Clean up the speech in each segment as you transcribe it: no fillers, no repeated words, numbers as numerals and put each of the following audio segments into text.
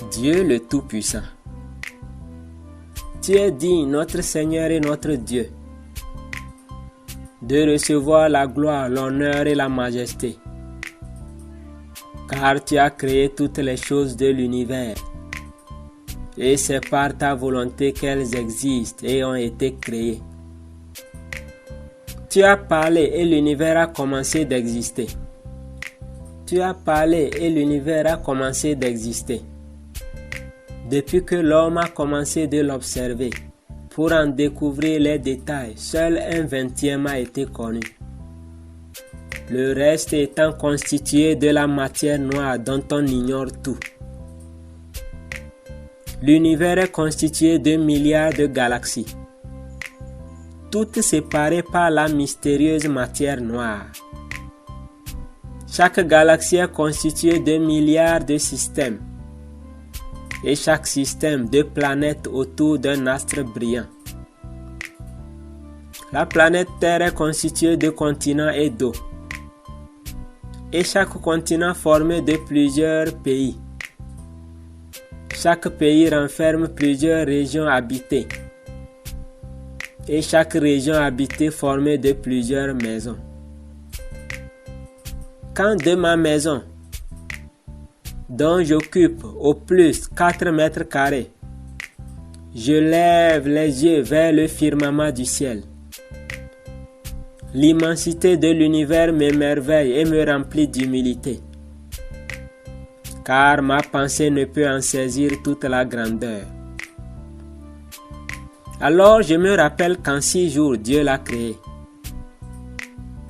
Dieu le Tout-Puissant. Tu es digne, notre Seigneur et notre Dieu, de recevoir la gloire, l'honneur et la majesté, car tu as créé toutes les choses de l'univers, et c'est par ta volonté qu'elles existent et ont été créées. Tu as parlé et l'univers a commencé d'exister. Tu as parlé et l'univers a commencé d'exister. Depuis que l'homme a commencé de l'observer, pour en découvrir les détails, seul un 20e a été connu. Le reste étant constitué de la matière noire dont on ignore tout. L'univers est constitué de milliards de galaxies, toutes séparées par la mystérieuse matière noire. Chaque galaxie est constituée de milliards de systèmes, et chaque système de planètes autour d'un astre brillant. La planète Terre est constituée de continents et d'eau, et chaque continent formé de plusieurs pays. Chaque pays renferme plusieurs régions habitées, et chaque région habitée formée de plusieurs maisons. Quand de ma maison, dont j'occupe au plus 4 mètres carrés, je lève les yeux vers le firmament du ciel. L'immensité de l'univers m'émerveille et me remplit d'humilité, car ma pensée ne peut en saisir toute la grandeur. Alors je me rappelle qu'en 6 jours Dieu l'a créé,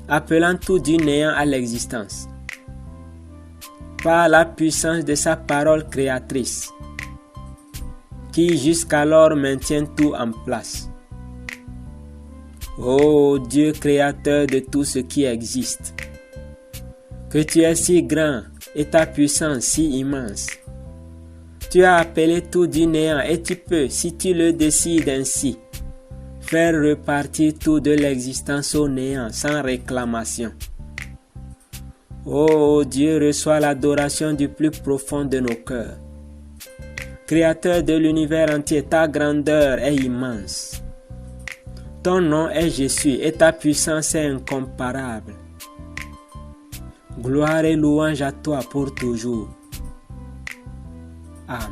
appelant tout du néant à l'existence, par la puissance de sa parole créatrice, qui jusqu'alors maintient tout en place. Ô Dieu créateur de tout ce qui existe, que tu es si grand et ta puissance si immense. Tu as appelé tout du néant et tu peux, si tu le décides ainsi, faire repartir tout de l'existence au néant sans réclamation. Ô Dieu, reçois l'adoration du plus profond de nos cœurs. Créateur de l'univers entier, ta grandeur est immense. Ton nom est Jésus et ta puissance est incomparable. Gloire et louange à toi pour toujours. Amen.